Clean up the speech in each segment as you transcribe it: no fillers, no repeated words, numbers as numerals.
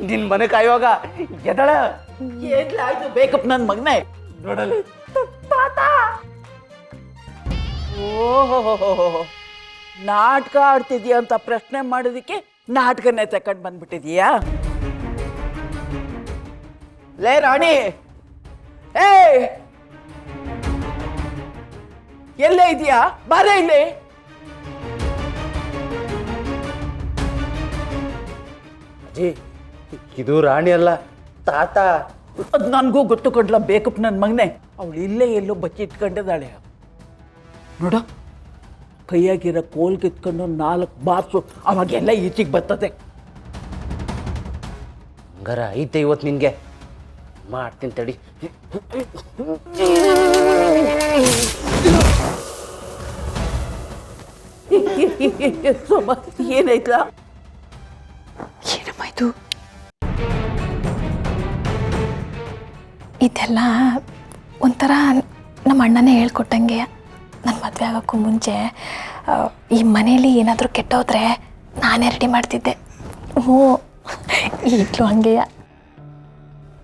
ನಿನ್ ಮನೆ ಕಾಯುವಾಗ ಎದಳ ಆಯ್ತು ಬೇಕಪ್ಪ ನನ್ನ ಮಗನೇ ನೋಡಲ್ಲ. ಓಹೋ, ನಾಟಕ ಆಡ್ತಿದ್ಯಾ ಅಂತ ಪ್ರಶ್ನೆ ಮಾಡೋದಕ್ಕೆ ನಾಟಕನೇ ತಕೊಂಡ್ ಬಂದ್ಬಿಟ್ಟಿದೀಯಾ? ಲೇ ರಾಣಿ, ಏ ಎಲ್ಲೇ ಇದೆಯಾ? ಬಾರೇ ಇಲ್ಲಿ. ಅಜ್ಜಿ, ಇದು ರಾಣಿ ಅಲ್ಲ, ತಾತ. ಅದು ನನಗೂ ಗೊತ್ತು ಕೊಡ್ಲ, ಬೇಕಪ್ಪ ನನ್ನ ಮಗನೇ. ಅವಳು ಇಲ್ಲೇ ಎಲ್ಲೋ ಬಚ್ಚಿ ಇಟ್ಕೊಂಡಿದ್ದಾಳೆ ನೋಡ. ಕೈಯಾಗಿರೋ ಕೋಲ್ ಕಿತ್ಕೊಂಡು 4 ಬಾರ್ಸು, ಅವಾಗೆಲ್ಲ ಈಚೆಗೆ ಬರ್ತದೆ. ಹಂಗಾರ ಐತೆ ಇವತ್ತು ನಿನ್ಗೆ ಮಾಡ್ತೀನಿ ತಡಿ. ಏನಾಯ್ತಾ? ಏನಮ್ಮ ಇದು? ಇದೆಲ್ಲ ಒಂಥರ ನಮ್ಮ ಅಣ್ಣನೇ ಹೇಳ್ಕೊಟ್ಟಂಗೆ. ನನ್ನ ಮದುವೆ ಆಗೋಕ್ಕೂ ಮುಂಚೆ ಈ ಮನೇಲಿ ಏನಾದರೂ ಕೆಟ್ಟೋದ್ರೆ ನಾನೇ ರೆಡಿ ಮಾಡ್ತಿದ್ದೆ. ಹ್ಞೂ, ಈಗಲೂ ಹಂಗೆಯ.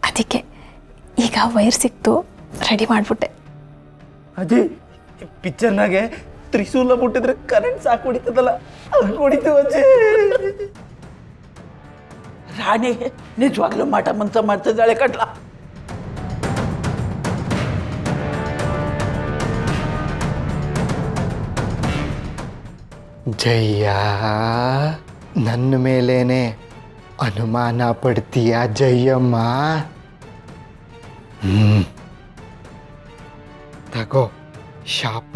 ಅದಕ್ಕೆ ಈಗ ವೈರ್ ಸಿಕ್ತು, ರೆಡಿ ಮಾಡಿಬಿಟ್ಟೆ. ಅದೇ ಪಿಕ್ಚರ್ನಾಗೆ ತ್ರಿಶೂಲ ಮುಟ್ಟಿದ್ರೆ ಕರೆಂಟ್ ಸಾಕು ಹೊಡಿತದಲ್ಲ, ಅದು ಹೊಡಿತು ಅಜ್ಜಿ. ರಾಣಿ ನಿಜವಾಗ್ಲೂ ಮಾಟ ಮನ್ಸ ಮಾಡ್ತಿದ್ದಾಳೆ ಕಟ್ಲ. ಜಯ್ಯ, ನನ್ನ ಮೇಲೇನೆ ಅನುಮಾನ ಪಡ್ತೀಯ ಜಯ್ಯಮ್ಮ? ತಗೋ ಶಾಪ.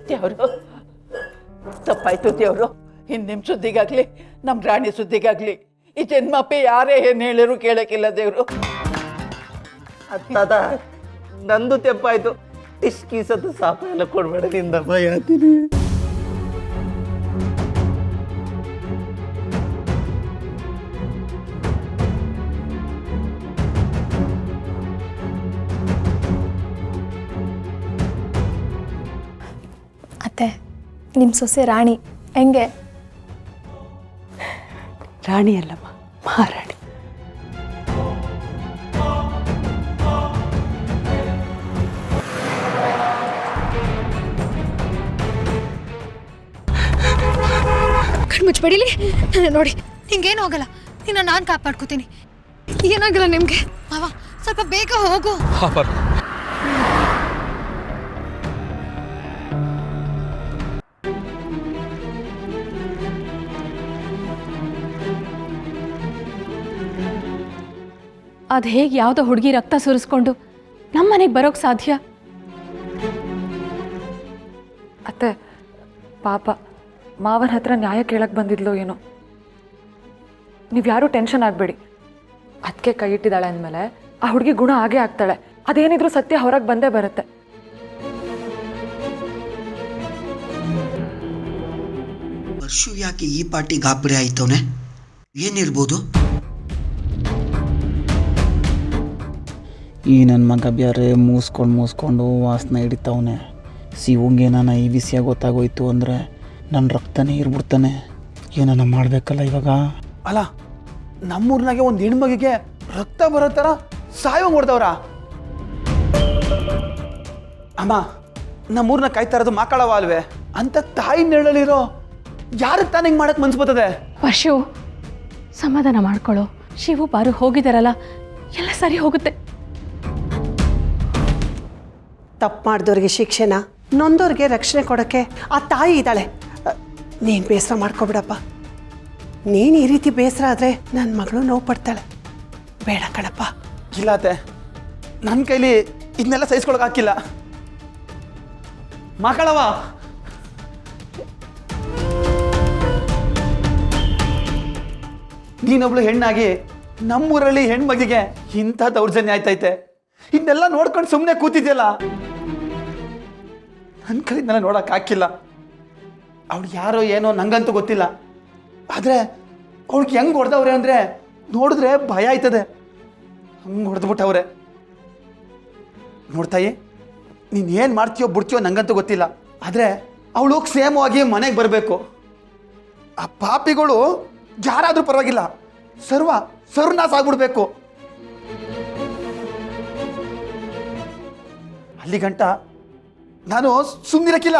ದೇವರು, ತಪ್ಪಾಯ್ತು ದೇವರು. ನಿಮ್ಮ ಸುದ್ದಿಗಾಗ್ಲಿ, ನಮ್ಮ ರಾಣಿ ಸುದ್ದಿಗಾಗ್ಲಿ ಈ ಜನ್ಮಪ್ಪೆ ಯಾರೇ ಏನು ಹೇಳಿದ್ರು ಕೇಳಕ್ಕಿಲ್ಲ ದೇವರು. ತಾತ, ನಂದು ತೆಪ್ಪಾಯ್ತು. ಟಿಸ್ಕೀಸತ್ತು ಸಾಪ ಎಲ್ಲ ಕೊಡ್ಬೇಡ, ನಿಂದ ಭಯ ಆಗ್ತೀನಿ. ಅತ್ತೆ, ನಿಮ್ಮ ಸೊಸೆ ರಾಣಿ ಹೆಂಗೆ? ರಾಣಿ ಅಲ್ಲಮ್ಮ, ಮಹಾರಾಣಿ. ಕಣ್ಮುಚ್ಬೇಡಿಲಿ, ನೋಡಿ. ನಿಂಗೇನು ಹೋಗಲ್ಲ, ನಿನ್ನ ನಾನು ಕಾಪಾಡ್ಕೋತೀನಿ. ಏನಾಗಲ್ಲ ನಿಮಗೆ. ಮಾವ, ಸ್ವಲ್ಪ ಬೇಗ ಹೋಗು. ಅದು ಹೇಗೆ ಯಾವುದೋ ಹುಡುಗಿ ರಕ್ತ ಸುರಿಸ್ಕೊಂಡು ನಮ್ಮ ಮನೆಗೆ ಬರೋಕ್ಕೆ ಸಾಧ್ಯ? ಅತ್ತೆ, ಪಾಪ ಮಾವನ ಹತ್ರ ನ್ಯಾಯ ಕೇಳಕ್ಕೆ ಬಂದಿದ್ಲೋ ಏನೋ. ನೀವು ಯಾರೂ ಟೆನ್ಷನ್ ಆಗಬೇಡಿ. ಅದಕ್ಕೆ ಕೈ ಇಟ್ಟಿದ್ದಾಳೆ ಅಂದಮೇಲೆ ಆ ಹುಡುಗಿ ಗುಣ ಆಗೇ ಆಗ್ತಾಳೆ. ಅದೇನಿದ್ರು ಸತ್ಯ ಹೊರಗೆ ಬಂದೇ ಬರುತ್ತೆ. ವರ್ಷು ಯಾಕೆ ಈ ಪಾರ್ಟಿ ಗಾಬರಿ ಆಯ್ತವನೆ? ಏನಿರ್ಬೋದು? ಈ ನನ್ನ ಮಗ ಬ್ಯಾರೆ ಮೂಸ್ಕೊಂಡು ವಾಸನೆ ಹಿಡಿತಾವನೆ. ಸಿವಂಗೇನಾನ ಈ ವಿಷಯ ಗೊತ್ತಾಗೋಯ್ತು ಅಂದರೆ ನನ್ನ ರಕ್ತನೇ ಇರ್ಬಿಡ್ತಾನೆ. ಏನಾನ ಮಾಡಬೇಕಲ್ಲ ಇವಾಗ. ಅಲ್ಲ, ನಮ್ಮೂರ್ನಾಗೆ ಒಂದು ಹೆಣ್ಮಗಿಗೆ ರಕ್ತ ಬರೋ ಥರ ಸಾಯೋಂಗ್ ಹೊಡೆದವ್ರ. ಅಮ್ಮ, ನಮ್ಮೂರ್ನ ಕಾಯ್ತಾ ಇರೋದು ಮಕ್ಕಳವ ಅಲ್ವೇ? ಅಂತ ತಾಯಿ ನೆರಳಲ್ಲಿರೋ ಯಾರಿಗೆ ತಾನು ಹಿಂಗೆ ಮಾಡಕ್ಕೆ ಮನ್ಸು ಬರ್ತದೆ? ವರ್ಷು, ಸಮಾಧಾನ ಮಾಡ್ಕೊಳ್ಳೋ. ಶಿವು ಬಾರು ಹೋಗಿದಾರಲ್ಲ, ಎಲ್ಲ ಸರಿ ಹೋಗುತ್ತೆ. ತಪ್ಪು ಮಾಡಿದವ್ರಿಗೆ ಶಿಕ್ಷೆನ, ನೊಂದವ್ರಿಗೆ ರಕ್ಷಣೆ ಕೊಡೋಕ್ಕೆ ಆ ತಾಯಿ ಇದ್ದಾಳೆ. ನೀನು ಬೇಸರ ಮಾಡ್ಕೊಬಿಡಪ್ಪ. ನೀನು ಈ ರೀತಿ ಬೇಸರ ಆದರೆ ನನ್ನ ಮಗಳು ನೋವು ಪಡ್ತಾಳೆ. ಬೇಡ ಕಣಪ್ಪ. ಇಲ್ಲತ್ತೆ, ನನ್ನ ಕೈಲಿ ಇದನ್ನೆಲ್ಲ ಸಹಿಸ್ಕೊಳಕ್ ಹಾಕಿಲ್ಲ. ಮಕ್ಕಳವ, ನೀನೊಬ್ಳು ಹೆಣ್ಣಾಗಿ ನಮ್ಮೂರಲ್ಲಿ ಹೆಣ್ಮಗಿಗೆ ಇಂಥ ದೌರ್ಜನ್ಯ ಆಯ್ತೈತೆ. ಇದನ್ನೆಲ್ಲ ನೋಡ್ಕೊಂಡು ಸುಮ್ಮನೆ ಕೂತಿದ್ಯಲ್ಲ, ನನ್ನ ಕೈಯಿಂದೆಲ್ಲ ನೋಡಕ್ ಹಾಕಿಲ್ಲ. ಅವಳು ಯಾರೋ ಏನೋ ನಂಗಂತೂ ಗೊತ್ತಿಲ್ಲ. ಆದರೆ ಅವಳಿಗೆ ಹೆಂಗೆ ಹೊಡೆದವ್ರೆ ಅಂದರೆ ನೋಡಿದ್ರೆ ಭಯ ಆಯ್ತದೆ. ಹಂಗೆ ಹೊಡೆದ್ಬಿಟ್ಟವ್ರೆ. ನೋಡ್ತಾಯಿ, ನೀನು ಏನು ಮಾಡ್ತೀಯೋ ಬಿಡ್ತೀಯೋ ನಂಗಂತೂ ಗೊತ್ತಿಲ್ಲ, ಆದರೆ ಅವಳು ಕ್ಷೇಮವಾಗಿ ಮನೆಗೆ ಬರಬೇಕು. ಆ ಪಾಪಿಗಳು ಯಾರಾದರೂ ಪರವಾಗಿಲ್ಲ, ಸರ್ವನಾಶ ಆಗ್ಬಿಡ್ಬೇಕು. ಅಲ್ಲಿ ಗಂಟ ನಾನು ಸುಮ್ಮನಿರಕ್ಕಿಲ್ಲ.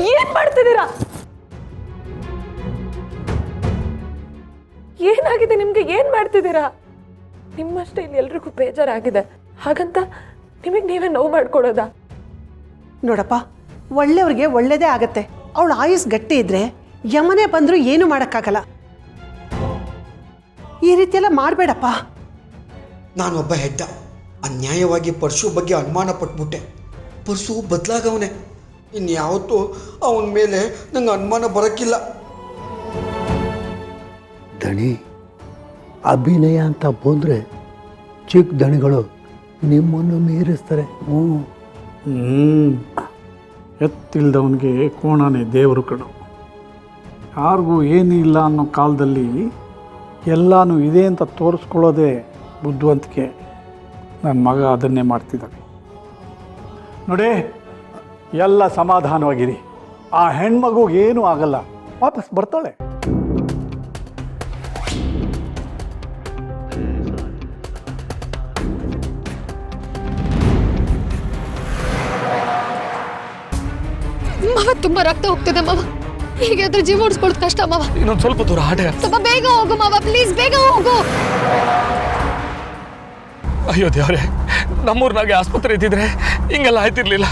ಏನ್ ಮಾಡ್ತಿದ್ದೀರಾ? ಏನಾಗಿದೆ ನಿಮ್ಗೆ? ಏನ್ ಮಾಡ್ತಿದ್ದೀರಾ? ನಿಮ್ಮಷ್ಟೇ ಇಲ್ಲಿ ಎಲ್ರಿಗೂ ಬೇಜಾರಾಗಿದೆ, ಹಾಗಂತ ನಿಮಗೆ ನೀವೇ ನೋವು ಮಾಡ್ಕೊಡೋದಾ? ನೋಡಪ್ಪ, ಒಳ್ಳೆಯವ್ರಿಗೆ ಒಳ್ಳೇದೇ ಆಗತ್ತೆ. ಅವಳು ಆಯುಸ್ ಗಟ್ಟಿ ಇದ್ರೆ ಯಮನೆ ಬಂದರೂ ಏನು ಮಾಡೋಕ್ಕಾಗಲ್ಲ. ಈ ರೀತಿಯೆಲ್ಲ ಮಾಡಬೇಡಪ್ಪ. ನಾನೊಬ್ಬ ಹೆಡ್ಡ ಅನ್ಯಾಯವಾಗಿ ಪರಶು ಬಗ್ಗೆ ಅನುಮಾನ ಪಟ್ಬಿಟ್ಟೆ. ಪರಶು ಬದಲಾಗವನೆ. ಇನ್ಯಾವತ್ತೂ ಅವನ ಮೇಲೆ ನಂಗೆ ಅನುಮಾನ ಬರೋಕ್ಕಿಲ್ಲ. ದಣಿ, ಅಭಿನಯ ಅಂತ ಬಂದರೆ ಚಿಕ್ಕ ದಣಿಗಳು ನಿಮ್ಮನ್ನು ಮೀರಿಸ್ತಾರೆ. ಎತ್ತಿಲ್ದವನಿಗೆ ಕೋಣನೇ ದೇವರು ಕಣು. ಯಾರಿಗೂ ಏನೂ ಇಲ್ಲ ಅನ್ನೋ ಕಾಲದಲ್ಲಿ ಎಲ್ಲನೂ ಇದೆ ಅಂತ ತೋರಿಸ್ಕೊಳ್ಳೋದೇ ಬುದ್ಧಿವಂತಿಕೆ. ನನ್ನ ಮಗ ಅದನ್ನೇ ಮಾಡ್ತಿದ್ದಾನೆ ನೋಡಿ. ಎಲ್ಲ ಸಮಾಧಾನವಾಗಿರಿ. ಆ ಹೆಣ್ಮಗು ಏನೂ ಆಗಲ್ಲ, ವಾಪಸ್ ಬರ್ತಾಳೆ. ಮಾವ ತುಂಬಾ ರಕ್ತ ಹೋಗ್ತಿದೆ ಮಾವ. ಹೀಗೆ ಅದ್ರ ಜೀವ ಉಳಿಸ್ಕೊಳ್ಳೋದು ಕಷ್ಟ ಮಾವ. ಇನ್ನೊಂದು ಸ್ವಲ್ಪ ದೂರ ಆಡೆ. ಸ್ವಲ್ಪ ಬೇಗ ಹೋಗು ಮಾವ, ಪ್ಲೀಸ್ ಬೇಗ ಹೋಗು. ಅಯ್ಯೋ ದೇವ್ರೆ, ನಮ್ಮೂರ್ನಾಗೆ ಆಸ್ಪತ್ರೆ ಇದ್ದಿದ್ರೆ ಹಿಂಗೆಲ್ಲ ಆಯ್ತಿರ್ಲಿಲ್ಲ.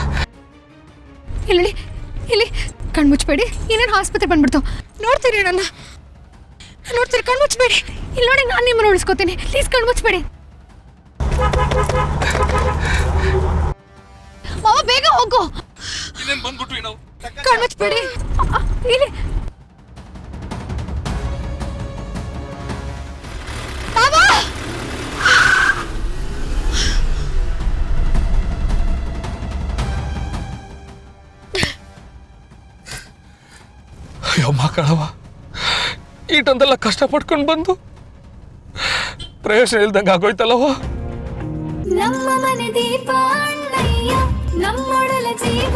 ಇಲ್ಲಿ ಇಲ್ಲಿ ಕಣ್ಮುಚ್ಚಬೇಡಿ. ಇನ್ನೇನು ಆಸ್ಪತ್ರೆ ಬಂದ್ಬಿಡ್ತು. ನೋಡ್ತೀರಿ ನನ್ನ? ನೋಡ್ತೀರಿ? ಕಣ್ಮುಚ್ಚಬೇಡಿ. ಇಲ್ಲಿ ನೋಡಿ, ನಾನು ನಿಮ್ಮನ್ನು ಉಳಿಸ್ಕೋತೀನಿ. ಪ್ಲೀಸ್ ಕಣ್ಮುಚ್ಚಬೇಡಿ ಮಾವ, ಬೇಗ ಹೋಗು. ಬಂದ್ಬಿಟ್ವಿ ನಾವು. ಕಣ್ಮುಚ್ಚಬೇಡಿ. ಇಲ್ಲಿ ಅಯ್ಯೋ ಮಕ್ಕಳವ, ಈಟಂದೆಲ್ಲ ಕಷ್ಟಪಟ್ಕೊಂಡು ಬಂದು ಪ್ರಯೋಜನ ಇಲ್ದಂಗೆ ಆಗೋಯ್ತಲ್ಲವ. ನಮ್ಮ ಮನೆ ದೀಪ ಅಣ್ಣಯ್ಯ, ನಮ್ಮೊಡಲ ಜೀವ